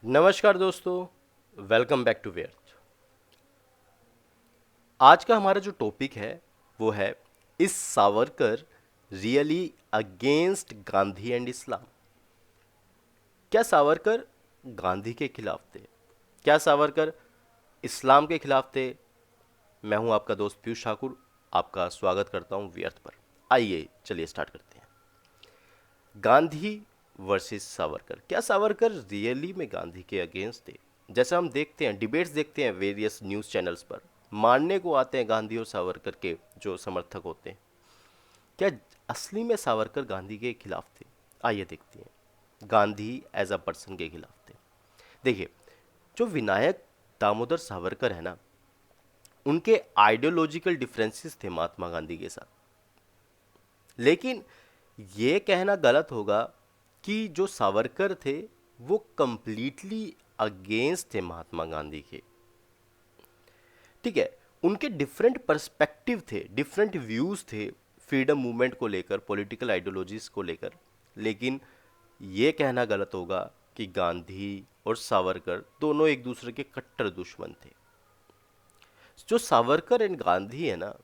नमस्कार दोस्तों, welcome back to व्यर्थ। आज का हमारा जो टॉपिक है वो है, is Savarkar really against Gandhi and Islam? क्या सावरकर गांधी के खिलाफ थे? क्या सावरकर इस्लाम के खिलाफ थे? मैं हूं आपका दोस्त पीयूष ठाकुर, आपका स्वागत करता हूं व्यर्थ पर। आइए चलिए स्टार्ट करते हैं। गांधी वर्सेस सावरकर। क्या सावरकर रियली में गांधी के अगेंस्ट थे? जैसा हम देखते हैं, डिबेट्स देखते हैं वेरियस न्यूज़ चैनल्स पर, मानने को आते हैं गांधी और सावरकर के जो समर्थक होते हैं। क्या असली में सावरकर गांधी के खिलाफ थे? आइए देखते हैं। गांधी एज अ पर्सन के खिलाफ थे। देखिए, जो विनायक दामोदर सावरकर है ना, उनके आइडियोलॉजिकल डिफरेंसेस थे महात्मा गांधी के साथ। लेकिन ये कहना गलत होगा कि जो सावरकर थे वो कंप्लीटली अगेंस्ट थे महात्मा गांधी के। ठीक है, उनके डिफरेंट पर्सपेक्टिव थे, डिफरेंट व्यूज थे फ्रीडम मूवमेंट को लेकर, पॉलिटिकल आइडियोलॉजीज को लेकर। लेकिन ये कहना गलत होगा कि गांधी और सावरकर दोनों एक दूसरे के कट्टर दुश्मन थे। जो सावरकर एंड गांधी है ना,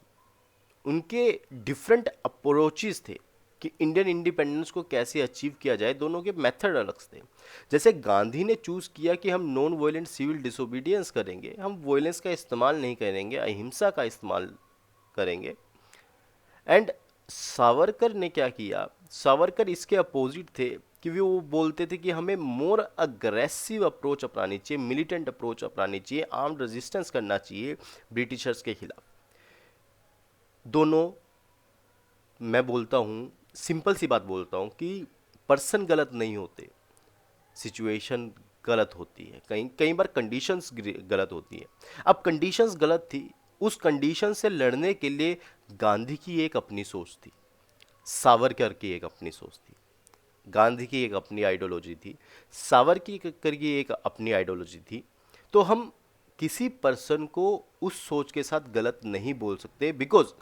उनके डिफरेंट अप्रोचेस थे कि इंडियन इंडिपेंडेंस को कैसे अचीव किया जाए। दोनों के मेथड अलग थे। जैसे गांधी ने चूज किया कि हम नॉन वायलेंट सिविल डिसोबीडियंस करेंगे, हम वायलेंस का इस्तेमाल नहीं करेंगे, अहिंसा का इस्तेमाल करेंगे। एंड सावरकर ने क्या किया? सावरकर इसके अपोजिट थे कि वो बोलते थे कि हमें मोर अग्रेसिव अप्रोच अपनानी चाहिए, मिलिटेंट अप्रोच अपनानी चाहिए, आर्म्ड रेजिस्टेंस करना चाहिए ब्रिटिशर्स के खिलाफ। दोनों, मैं बोलता हूँ, सिंपल सी बात बोलता हूँ कि पर्सन गलत नहीं होते, सिचुएशन गलत होती है, कई कई बार कंडीशंस गलत होती है। अब कंडीशंस गलत थी, उस कंडीशन से लड़ने के लिए गांधी की एक अपनी सोच थी, सावरकर की एक अपनी सोच थी। गांधी की एक अपनी आइडियोलॉजी थी, सावरकर की एक अपनी आइडियोलॉजी थी। तो हम किसी पर्सन को उस सोच के साथ गलत नहीं बोल सकते, बिकॉज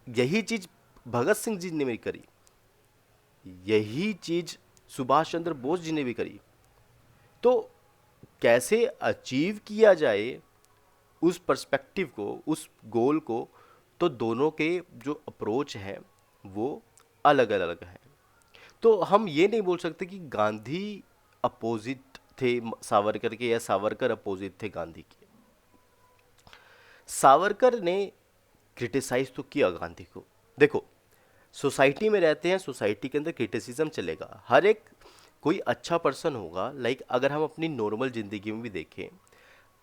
यही चीज भगत सिंह जी ने भी करी, यही चीज सुभाष चंद्र बोस जी ने भी करी। तो कैसे अचीव किया जाए उस पर्सपेक्टिव को, उस गोल को, तो दोनों के जो अप्रोच है वो अलग अलग है। तो हम ये नहीं बोल सकते कि गांधी अपोजिट थे सावरकर के या सावरकर अपोजिट थे गांधी के। सावरकर ने क्रिटिसाइज तो किया गांधी को। देखो, सोसाइटी में रहते हैं, सोसाइटी के अंदर क्रिटिसिज्म चलेगा। हर एक कोई अच्छा पर्सन होगा, लाइक अगर हम अपनी नॉर्मल ज़िंदगी में भी देखें,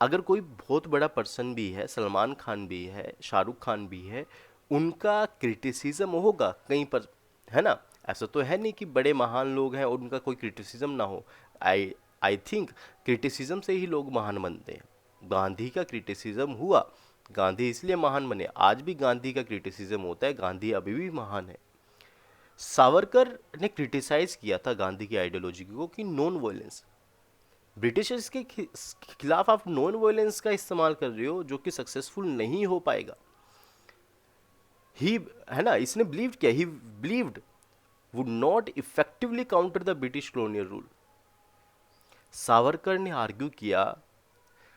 अगर कोई बहुत बड़ा पर्सन भी है, सलमान खान भी है, शाहरुख खान भी है, उनका क्रिटिसिज्म होगा कहीं पर, है ना? ऐसा तो है नहीं कि बड़े महान लोग हैं और उनका कोई क्रिटिसिज्म ना हो। आई आई थिंक क्रिटिसिज्म से ही लोग महान बनते हैं। गांधी का क्रिटिसिज्म हुआ, गांधी इसलिए महान बने। आज भी गांधी का क्रिटिसिज्म होता है, गांधी अभी भी महान है। सावरकर ने क्रिटिसाइज किया था गांधी की आइडियोलॉजी को कि नॉन वायलेंस, ब्रिटिशर्स के खिलाफ आप नॉन वायलेंस का इस्तेमाल कर रहे हो जो कि सक्सेसफुल नहीं हो पाएगा। ही, है ना, इसने बिलीव किया, ही believed would not effectively counter the British colonial rule. Savarkar ने आर्ग्यू किया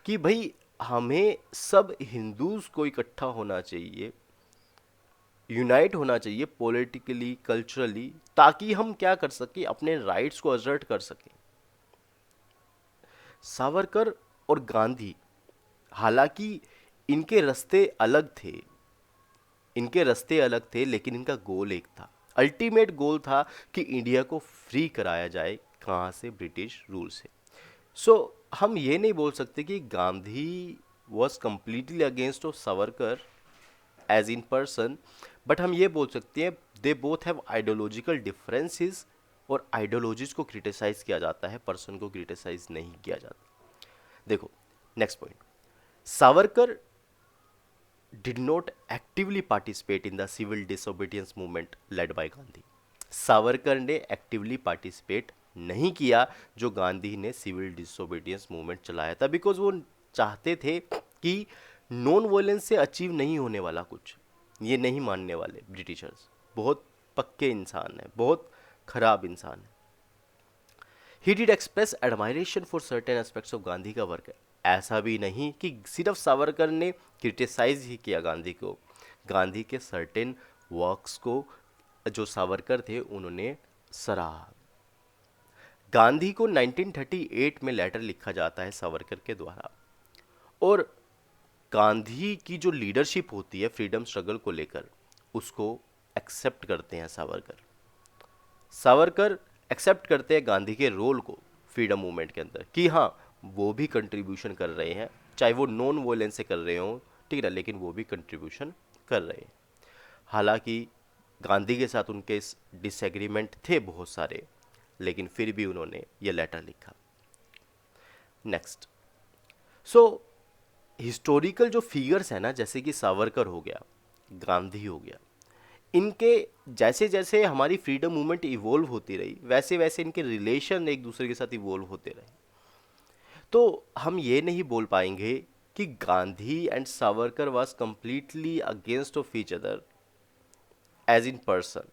कि भाई हमें सब हिंदूज को इकट्ठा होना चाहिए, यूनाइट होना चाहिए पॉलिटिकली, कल्चरली, ताकि हम क्या कर सके, अपने राइट्स को असर्ट कर सकें। सावरकर और गांधी, हालांकि इनके रास्ते अलग थे, इनके रास्ते अलग थे, लेकिन इनका गोल एक था। अल्टीमेट गोल था कि इंडिया को फ्री कराया जाए, कहाँ से? ब्रिटिश रूल से। सो हम ये नहीं बोल सकते कि Gandhi was completely against of Savarkar as in person, but हम ये बोल सकते हैं they both have ideological differences, और आइडियोलॉजीज को क्रिटिसाइज किया जाता है, पर्सन को क्रिटिसाइज नहीं किया जाता। देखो, next point, Savarkar did not actively participate in the civil disobedience movement led by Gandhi. Savarkar ने एक्टिवली पार्टिसिपेट नहीं किया जो गांधी ने सिविल डिसोबीडियंस मूवमेंट चलाया था, बिकॉज वो चाहते थे कि नॉन वायलेंस से अचीव नहीं होने वाला कुछ, ये नहीं मानने वाले ब्रिटिशर्स। बहुत पक्के इंसान है, बहुत खराब इंसान है। He did express admiration for certain aspects of Gandhi का वर्क। ऐसा भी नहीं कि सिर्फ सावरकर ने क्रिटिसाइज ही किया गांधी को, गांधी के सर्टेन वर्क्स को जो सावरकर थे उन्होंने सराहा। गांधी को 1938 में लेटर लिखा जाता है सावरकर के द्वारा, और गांधी की जो लीडरशिप होती है फ्रीडम स्ट्रगल को लेकर उसको एक्सेप्ट करते हैं सावरकर। सावरकर एक्सेप्ट करते हैं गांधी के रोल को फ्रीडम मूवमेंट के अंदर कि हाँ वो भी कंट्रीब्यूशन कर रहे हैं, चाहे वो नॉन वॉयलेंस से कर रहे हों, ठीक है, लेकिन वो भी कंट्रीब्यूशन कर रहे हैं। हालांकि गांधी के साथ उनके डिसएग्रीमेंट थे बहुत सारे, लेकिन फिर भी उन्होंने ये लेटर लिखा। नेक्स्ट, सो हिस्टोरिकल जो फिगर्स है ना, जैसे कि सावरकर हो गया, गांधी हो गया, इनके जैसे जैसे हमारी फ्रीडम मूवमेंट इवोल्व होती रही वैसे वैसे इनके रिलेशन एक दूसरे के साथ इवोल्व होते रहे। तो हम ये नहीं बोल पाएंगे कि Gandhi and Savarkar was completely against of each other as in person,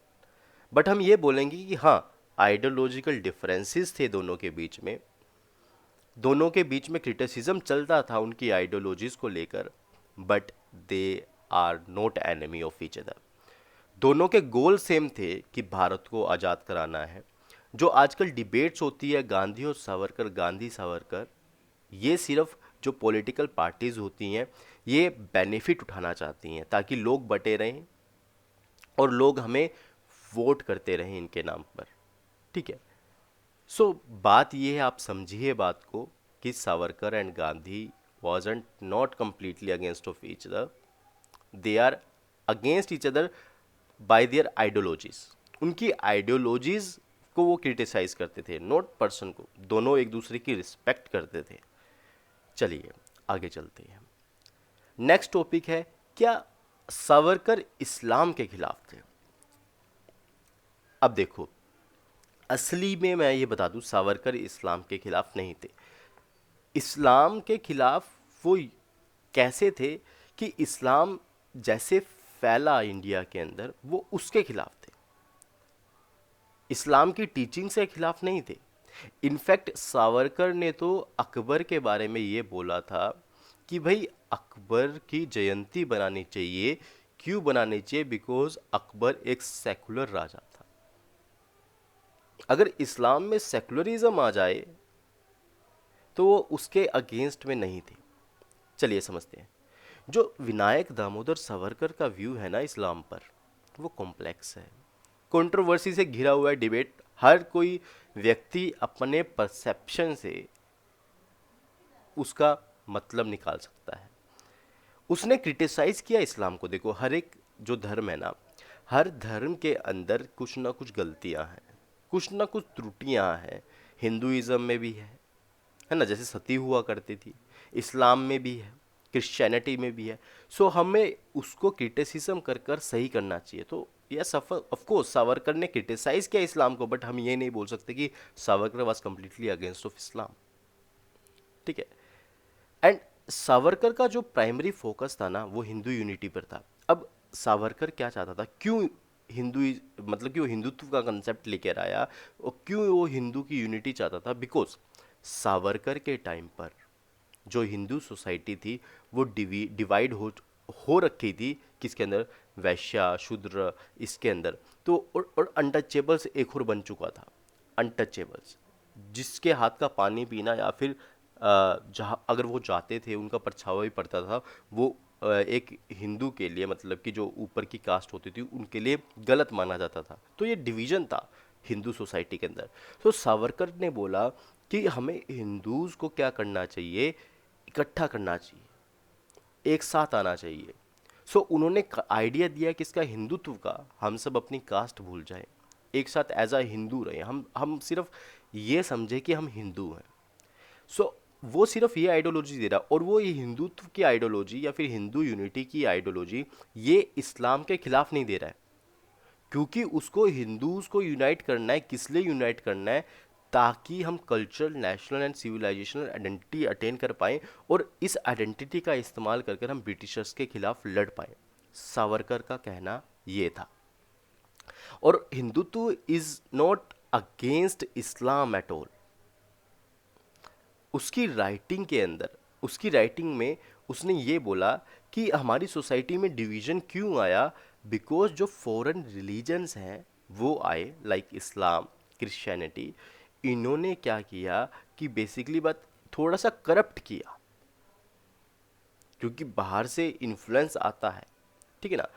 but हम ये बोलेंगे कि हाँ आइडियोलॉजिकल डिफरेंसेस थे दोनों के बीच में, दोनों के बीच में क्रिटिसिज्म चलता था उनकी आइडियोलॉजीज को लेकर, but they are not enemy of each other. दोनों के गोल सेम थे कि भारत को आज़ाद कराना है। जो आजकल डिबेट्स होती है गांधी और सावरकर, गांधी सावरकर, ये सिर्फ जो पॉलिटिकल पार्टीज होती हैं ये बेनिफिट उठाना चाहती हैं ताकि लोग बटे रहें और लोग हमें वोट करते रहें इनके नाम पर, ठीक है। सो बात ये है, आप समझिए बात को कि Savarkar and Gandhi wasn't not completely against of each other, they are against each other by their ideologies। उनकी आइडियोलॉजीज को वो क्रिटिसाइज करते थे, नॉट पर्सन को। दोनों एक दूसरे की रिस्पेक्ट करते थे। चलिए आगे चलते हैं। नेक्स्ट टॉपिक है, क्या सावरकर इस्लाम के खिलाफ थे? अब देखो, असली में मैं ये बता दूं, सावरकर इस्लाम के खिलाफ नहीं थे। इस्लाम के खिलाफ वो कैसे थे कि इस्लाम जैसे फैला इंडिया के अंदर, वो उसके खिलाफ थे, इस्लाम की टीचिंग से खिलाफ नहीं थे। इनफैक्ट सावरकर ने तो अकबर के बारे में ये बोला था कि भाई अकबर की जयंती बनानी चाहिए। क्यों बनानी चाहिए? बिकॉज अकबर एक सेकुलर राजा था। अगर इस्लाम में सेकुलरिज्म आ जाए तो वो उसके अगेंस्ट में नहीं थे। चलिए समझते हैं। जो विनायक दामोदर सावरकर का व्यू है ना इस्लाम पर, वो कॉम्प्लेक्स है, कंट्रोवर्सी से घिरा हुआ है। डिबेट, हर कोई व्यक्ति अपने परसेप्शन से उसका मतलब निकाल सकता है। उसने क्रिटिसाइज किया इस्लाम को। देखो, हर एक जो धर्म है ना, हर धर्म के अंदर कुछ ना कुछ गलतियां हैं, कुछ ना कुछ त्रुटियां हैं। हिंदुइज्म में भी है ना, जैसे सती हुआ करती थी, इस्लाम में भी है, क्रिश्चियनिटी में भी है। सो हमें उसको क्रिटिसिज्म कर कर सही करना चाहिए। तो यस, ऑफ कोर्स सावरकर ने क्रिटिसाइज किया इस्लाम को, बट हम ये नहीं बोल सकते कि Savarkar was completely against of Islam, ठीक है। एंड सावरकर का जो प्राइमरी फोकस था ना, वो हिंदू यूनिटी पर था। अब सावरकर क्या चाहता था, क्यों हिंदू, मतलब कि वो हिंदुत्व का कंसेप्ट लेकर आया और क्यों वो हिंदू की यूनिटी चाहता था? बिकॉज सावरकर के टाइम पर जो हिंदू सोसाइटी थी वो डिवाइड हो रखी थी। किसके अंदर? वैश्य, शूद्र, इसके अंदर। तो और अनटचेबल्स एक और बन चुका था। अनटचेबल्स जिसके हाथ का पानी पीना या फिर जहाँ अगर वो जाते थे उनका परछावा भी पड़ता था, वो एक हिंदू के लिए, मतलब कि जो ऊपर की कास्ट होती थी उनके लिए गलत माना जाता था। तो ये डिवीजन था हिंदू सोसाइटी के अंदर। तो सावरकर ने बोला कि हमें हिंदूज को क्या करना चाहिए, इकट्ठा करना चाहिए, एक साथ आना चाहिए। सो उन्होंने आइडिया दिया कि इसका हिंदुत्व का, हम सब अपनी कास्ट भूल जाएं, एक साथ एज अ हिंदू रहे, हम सिर्फ ये समझे कि हम हिंदू हैं। सो वो सिर्फ ये आइडियोलॉजी दे रहा, और वो ये हिंदुत्व की आइडियोलॉजी या फिर हिंदू यूनिटी की आइडियोलॉजी ये इस्लाम के खिलाफ नहीं दे रहा है, क्योंकि उसको हिंदूज को यूनाइट करना है। किस लिए यूनाइट करना है? ताकि हम cultural, national and civilisational identity attain कर पाएं और इस आइडेंटिटी का इस्तेमाल करके हम ब्रिटिशर्स के खिलाफ लड़ पाएं। सावरकर का कहना ये था। और Hindutva is not against Islam at all. उसकी राइटिंग में उसने ये बोला कि हमारी सोसाइटी में डिवीजन क्यों आया, बिकॉज जो फॉरेन रिलीजन्स हैं वो आए, लाइक इस्लाम, क्रिश्चियनिटी, इन्होंने क्या किया कि बेसिकली बात थोड़ा सा करप्ट किया, क्योंकि बाहर से इन्फ्लुएंस आता है, ठीक है ना।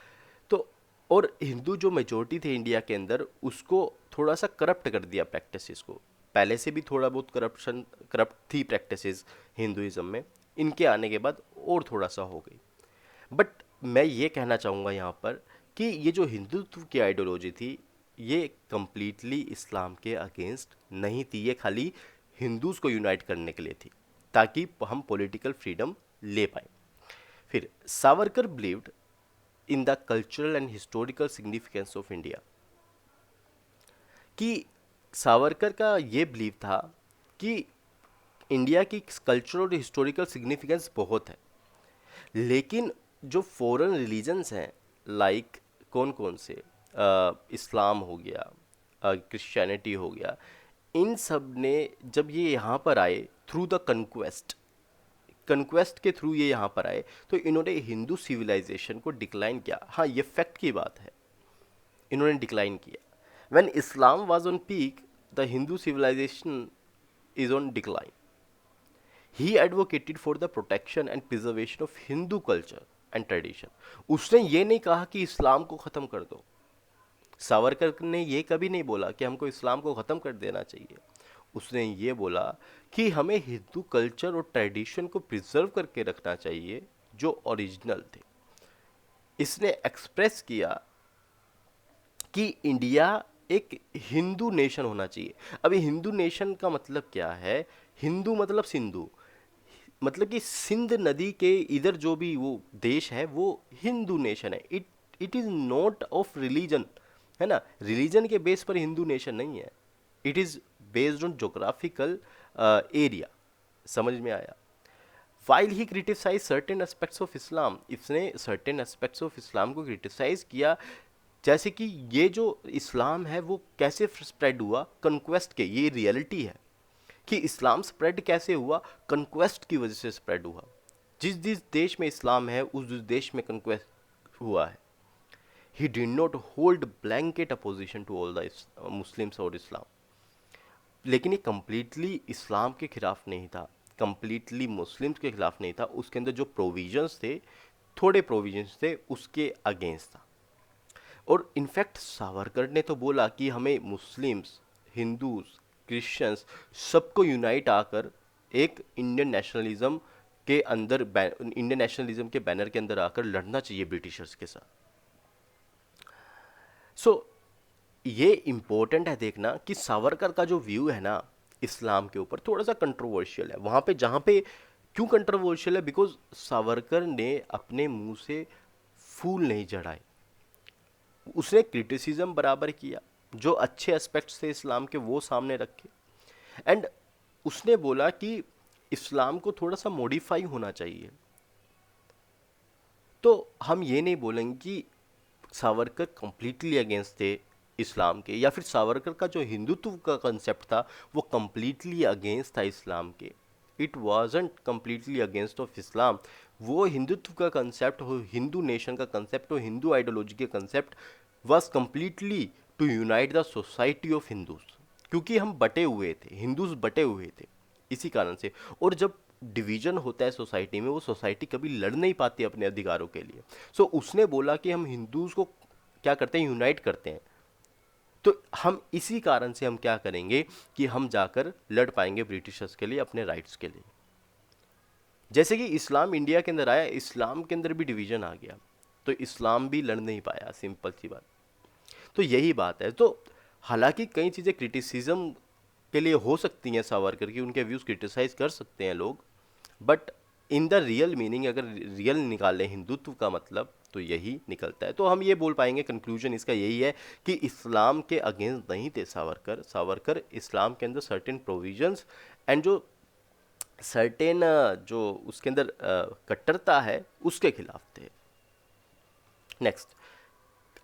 तो और हिंदू जो मेजोरिटी थे इंडिया के अंदर, उसको थोड़ा सा करप्ट कर दिया प्रैक्टिसेस को। पहले से भी थोड़ा बहुत करप्ट थी प्रैक्टिसेस हिंदुइज्म में, इनके आने के बाद और थोड़ा सा हो गई। बट मैं ये कहना चाहूँगा यहाँ पर कि ये जो हिंदुत्व की आइडियोलॉजी थी, ये कम्प्लीटली इस्लाम के अगेंस्ट नहीं थी, ये खाली हिंदूज़ को यूनाइट करने के लिए थी, ताकि हम पॉलिटिकल फ्रीडम ले पाए। फिर Savarkar believed in the cultural and historical significance of India, कि सावरकर का ये बिलीव था कि इंडिया की कल्चरल और हिस्टोरिकल सिग्निफिकेंस बहुत है, लेकिन जो फॉरेन रिलीजन्स हैं, लाइक कौन कौन से, इस्लाम हो गया, क्रिश्चियनिटी हो गया, इन सब ने जब ये यहाँ पर आए थ्रू द कंक्वेस्ट के थ्रू ये यहाँ पर आए, तो इन्होंने हिंदू सिविलाइजेशन को डिक्लाइन किया। हाँ, ये फैक्ट की बात है, इन्होंने डिक्लाइन किया। When Islam was on peak, the Hindu civilisation is on decline. He advocated for the protection and preservation of Hindu culture and tradition. उसने ये नहीं कहा कि इस्लाम को ख़त्म कर दो। सावरकर ने ये कभी नहीं बोला कि हमको इस्लाम को ख़त्म कर देना चाहिए। उसने ये बोला कि हमें हिंदू कल्चर और ट्रेडिशन को प्रिजर्व करके रखना चाहिए जो ओरिजिनल थे। इसने एक्सप्रेस किया कि इंडिया एक हिंदू नेशन होना चाहिए। अभी हिंदू नेशन का मतलब क्या है? हिंदू मतलब सिंधु, मतलब कि सिंध नदी के इधर जो भी वो देश है वो हिंदू नेशन है। It is not of religion, है ना। रिलीजन के बेस पर हिंदू नेशन नहीं है, it is based on geographical area. समझ में आया? While he criticise certain aspects of Islam, इसने सर्टेन एस्पेक्ट्स ऑफ इस्लाम को क्रिटिसाइज किया, जैसे कि ये जो इस्लाम है वो कैसे स्प्रेड हुआ, कंक्वेस्ट के। ये रियलिटी है कि इस्लाम स्प्रेड कैसे हुआ, कंक्वेस्ट की वजह से स्प्रेड हुआ। जिस जिस देश में इस्लाम है उस देश में कंक्वेस्ट हुआ है। He did not hold blanket opposition to all the Muslims और इस्लाम, लेकिन ये कम्प्लीटली इस्लाम के खिलाफ नहीं था, कम्प्लीटली मुस्लिम्स के खिलाफ नहीं था। उसके अंदर जो प्रोविजंस थे, थोड़े प्रोविजंस थे, उसके अगेंस्ट था। और इनफैक्ट सावरकर ने तो बोला कि हमें मुस्लिम्स, हिंदूज, क्रिश्चियंस सबको यूनाइट आकर एक इंडियन नेशनलिज्म के अंदर, इंडियन नेशनलिज्म के बैनर के अंदर आकर लड़ना चाहिए ब्रिटिशर्स के साथ। सो ये इम्पोर्टेंट है देखना कि सावरकर का जो व्यू है ना इस्लाम के ऊपर, थोड़ा सा कंट्रोवर्शियल है। वहाँ पे जहाँ पे क्यों कंट्रोवर्शियल है? बिकॉज सावरकर ने अपने मुंह से फूल नहीं चढ़ाए, उसने क्रिटिसिज्म बराबर किया, जो अच्छे एस्पेक्ट्स थे इस्लाम के वो सामने रखे, एंड उसने बोला कि इस्लाम को थोड़ा सा मॉडिफाई होना चाहिए। तो हम ये नहीं बोलेंगे कि सावरकर कंप्लीटली अगेंस्ट थे इस्लाम के, या फिर सावरकर का जो हिंदुत्व का कंसेप्ट था वो कंप्लीटली अगेंस्ट था इस्लाम के। It wasn't completely against of Islam. वो हिंदुत्व का कंसेप्ट हो, हिंदू नेशन का कंसेप्ट हो, हिंदू आइडियोलॉजी के concept was completely to unite the society of Hindus, क्योंकि हम बटे हुए थे, हिंदूज बटे हुए थे इसी कारण से। और जब डिवीजन होता है सोसाइटी में, वो सोसाइटी कभी लड़ नहीं पाती अपने अधिकारों के लिए। सो उसने बोला कि हम हिंदूज को क्या करते हैं, यूनाइट करते हैं। तो हम इसी कारण से हम क्या करेंगे कि हम जाकर लड़ पाएंगे ब्रिटिशर्स के लिए, अपने राइट्स के लिए। जैसे कि इस्लाम इंडिया के अंदर आया, इस्लाम के अंदर भी डिवीजन आ गया, तो इस्लाम भी लड़ नहीं पाया, सिंपल सी बात। तो यही बात है। तो हालांकि कई चीज़ें क्रिटिसिज्म के लिए हो सकती हैं सावरकर की, उनके व्यूज़ क्रिटिसाइज कर सकते हैं लोग, but in the real meaning अगर रियल निकालें हिंदुत्व का मतलब, तो यही निकलता है। तो हम ये बोल पाएंगे, कंक्लूजन इसका यही है कि इस्लाम के अगेंस्ट नहीं थे सावरकर। सावरकर इस्लाम के अंदर सर्टेन प्रोविजंस एंड जो सर्टेन जो उसके अंदर कट्टरता है उसके खिलाफ थे। नेक्स्ट,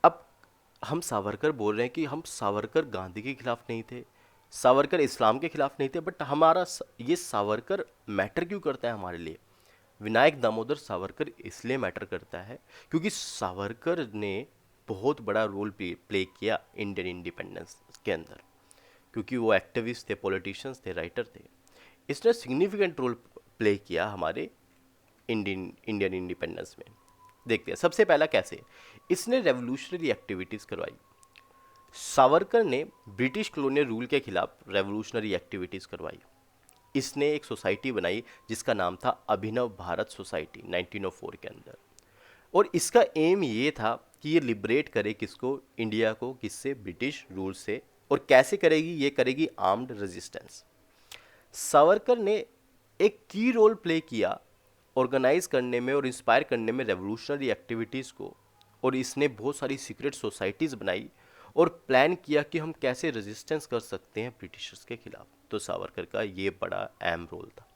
अब हम सावरकर बोल रहे हैं कि हम सावरकर गांधी के खिलाफ नहीं थे, सावरकर इस्लाम के खिलाफ नहीं थे, बट ये सावरकर मैटर क्यों करता है हमारे लिए? विनायक दामोदर सावरकर इसलिए मैटर करता है क्योंकि सावरकर ने बहुत बड़ा रोल प्ले किया इंडियन इंडिपेंडेंस के अंदर, क्योंकि वो एक्टिविस्ट थे, पॉलिटिशियंस थे, राइटर थे। इसने सिग्निफिकेंट रोल प्ले किया हमारे इंडियन इंडिपेंडेंस में। देखते हैं सबसे पहला कैसे इसने रेवोल्यूशनरी एक्टिविटीज़ करवाई। सावरकर ने ब्रिटिश कॉलोनियल रूल के खिलाफ रेवोल्यूशनरी एक्टिविटीज़ करवाई। इसने एक सोसाइटी बनाई जिसका नाम था अभिनव भारत सोसाइटी 1904 के अंदर, और इसका एम ये था कि ये लिबरेट करे किसको, इंडिया को, किससे, ब्रिटिश रूल से। और कैसे करेगी? ये करेगी आर्म्ड रेजिस्टेंस। सावरकर ने एक की रोल प्ले किया ऑर्गेनाइज करने में और इंस्पायर करने में रेवोल्यूशनरी एक्टिविटीज़ को, और इसने बहुत सारी सीक्रेट सोसाइटीज़ बनाई और प्लान किया कि हम कैसे रेजिस्टेंस कर सकते हैं ब्रिटिशर्स के खिलाफ। तो सावरकर का ये बड़ा अहम रोल था।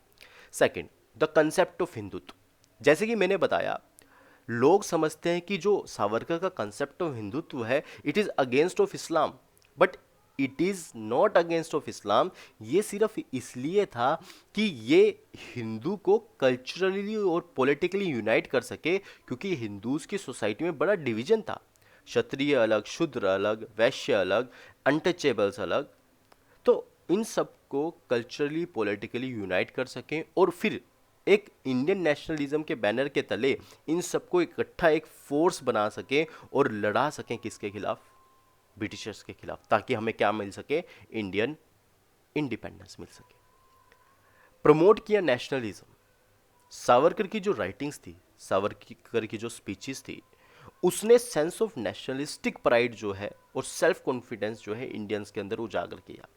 Second, the concept of Hindutva. जैसे कि मैंने बताया, लोग समझते हैं कि जो सावरकर का कंसेप्ट ऑफ हिंदुत्व है it is against of Islam, but it is not against of Islam. ये सिर्फ इसलिए था कि ये हिंदू को कल्चरली और पॉलिटिकली यूनाइट कर सके, क्योंकि हिंदूज की सोसाइटी में बड़ा डिवीजन था, क्षत्रिय अलग, शूद्र अलग, वैश्य अलग, अनटचेबल्स अलग। तो इन सब को कल्चरली पॉलिटिकली यूनाइट कर सकें और फिर एक इंडियन नेशनलिज्म के बैनर के तले इन सबको इकट्ठा एक फोर्स बना सकें और लड़ा सकें किसके खिलाफ? ब्रिटिशर्स के खिलाफ, ताकि हमें क्या मिल सके? इंडियन इंडिपेंडेंस मिल सके। प्रमोट किया नेशनलिज्म। सावरकर की जो राइटिंग्स थी, सावरकर की जो स्पीचेस थी, उसने सेंस ऑफ नेशनलिस्टिक प्राइड जो है और सेल्फ कॉन्फिडेंस जो है इंडियंस के अंदर उजागर किया।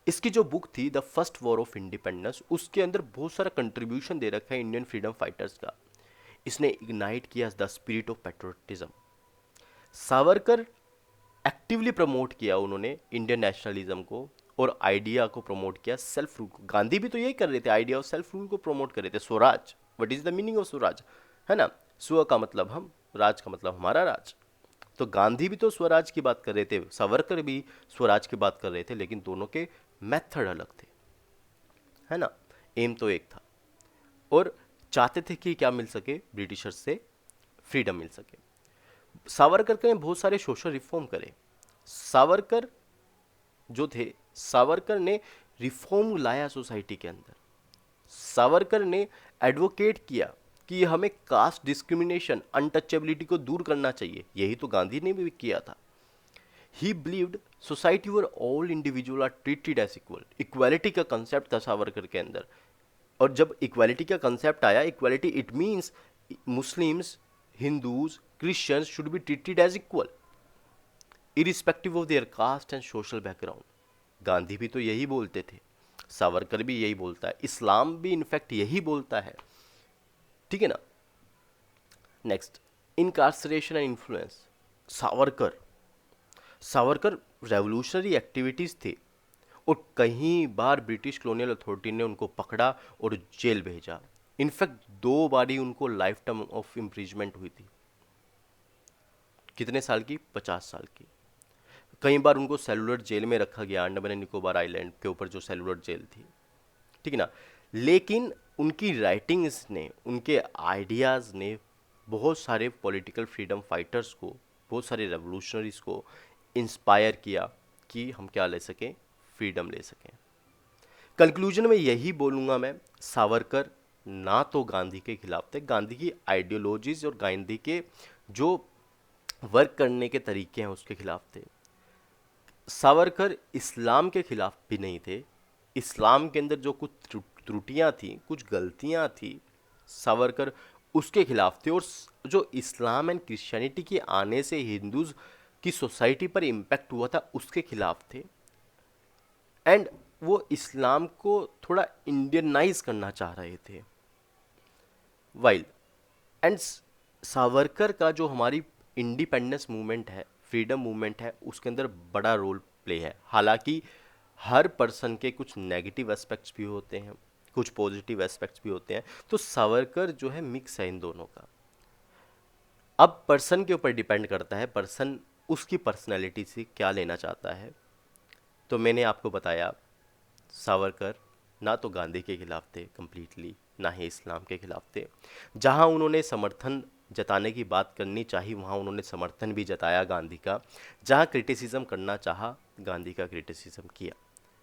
इसकी जो बुक थी the first war of independence, उसके अंदर बहुत सारा कंट्रीब्यूशन दे रखा है इंडियन फ्रीडम फाइटर्स का। इसने इग्नाइट किया the spirit of patriotism. Savarkar actively promote किया उन्होंने इंडियन नेशनलिज्म को और आइडिया को प्रमोट किया, सेल्फ रूल को। गांधी भी तो यही कर रहे थे, आइडिया ऑफ सेल्फ रूल को प्रमोट कर रहे थे। Swaraj, what is the meaning of Swaraj, है ना? स्व का मतलब हम, राज का मतलब हमारा राज। तो गांधी भी तो स्वराज की बात कर रहे थे, सावरकर भी स्वराज की बात कर रहे थे, लेकिन दोनों के मेथड अलग थे, है ना? एम तो एक था, और चाहते थे कि क्या मिल सके? ब्रिटिशर्स से फ्रीडम मिल सके। सावरकर ने बहुत सारे सोशल रिफॉर्म करे। सावरकर जो थे, सावरकर ने रिफॉर्म लाया सोसाइटी के अंदर। सावरकर ने एडवोकेट किया कि हमें कास्ट डिस्क्रिमिनेशन, अनटचेबिलिटी को दूर करना चाहिए। यही तो गांधी ने भी किया था। He believed society where all individual are treated as equal. Equality का कंसेप्ट था सावरकर के अंदर। और जब इक्वालिटी का कंसेप्ट आया, equality it means Muslims, Hindus, Christians should be treated as equal irrespective of their caste and social background. Gandhi भी तो यही बोलते थे, सावरकर भी यही बोलता है, इस्लाम भी इनफैक्ट यही बोलता है, ठीक है ना? Next, इनकार्सरेशन and influence. Savarkar Savarkar revolutionary activities थे और कई बार ब्रिटिश कॉलोनियल अथॉरिटी ने उनको पकड़ा और जेल भेजा। इनफैक्ट 2 बारी उनको लाइफ टर्म ऑफ इम्प्रिजमेंट हुई थी। कितने साल की? 50 साल की। कई बार उनको सेलुलर जेल में रखा गया, अंडमान एंड निकोबार आइलैंड के ऊपर जो सेलुलर जेल थी, ठीक है ना? लेकिन उनकी राइटिंग्स ने, उनके आइडियाज़ ने बहुत सारे पॉलिटिकल फ्रीडम फाइटर्स को, बहुत सारे रेवोल्यूशनरीज को इंस्पायर किया कि हम क्या ले सकें? फ्रीडम ले सकें। कंक्लूजन में यही बोलूँगा मैं, सावरकर ना तो गांधी के खिलाफ थे, गांधी की आइडियोलॉजीज और गांधी के जो वर्क करने के तरीके हैं उसके खिलाफ थे। सावरकर इस्लाम के खिलाफ भी नहीं थे। इस्लाम के अंदर जो कुछ त्रुटियां थी, कुछ गलतियां थी, सावरकर उसके खिलाफ थे। और जो इस्लाम एंड क्रिश्चियनिटी के आने से हिंदूज की सोसाइटी पर इम्पैक्ट हुआ था, उसके खिलाफ थे। एंड वो इस्लाम को थोड़ा इंडियनाइज करना चाह रहे थे। वाइल एंड सावरकर का जो हमारी इंडिपेंडेंस मूवमेंट है, फ्रीडम मूवमेंट है, उसके अंदर बड़ा रोल प्ले है। हालांकि हर पर्सन के कुछ नेगेटिव एस्पेक्ट्स भी होते हैं, कुछ पॉजिटिव एस्पेक्ट्स भी होते हैं। तो सावरकर जो है मिक्स है इन दोनों का। अब पर्सन के ऊपर डिपेंड करता है, पर्सन उसकी पर्सनैलिटी से क्या लेना चाहता है। तो मैंने आपको बताया सावरकर ना तो गांधी के खिलाफ थे कम्प्लीटली, ना ही इस्लाम के खिलाफ थे। जहां उन्होंने समर्थन जताने की बात करनी चाहिए वहां उन्होंने समर्थन भी जताया गांधी का, जहां क्रिटिसिज्म करना चाहा गांधी का क्रिटिसिज्म किया।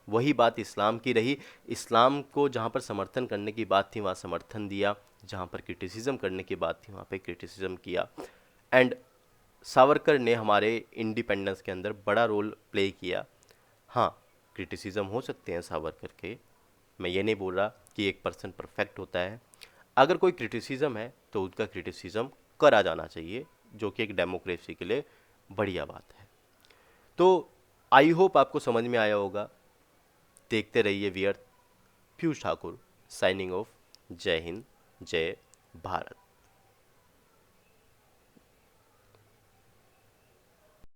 वही बात इस्लाम की रही, इस्लाम को जहाँ पर समर्थन करने की बात थी वहाँ समर्थन दिया, जहाँ पर क्रिटिसिज्म करने की बात थी वहाँ पे क्रिटिसिज्म किया। एंड सावरकर ने हमारे इंडिपेंडेंस के अंदर बड़ा रोल प्ले किया। हाँ, क्रिटिसिज्म हो सकते हैं सावरकर के, मैं ये नहीं बोल रहा कि एक पर्सन परफेक्ट होता है। अगर कोई क्रिटिसिज्म है तो उसका क्रिटिसिज्म करा जाना चाहिए, जो कि एक डेमोक्रेसी के लिए बढ़िया बात है। तो आई होप आपको समझ में आया होगा। देखते रहिए we earth. Piyush Thakur signing off. जय हिंद, जय भारत।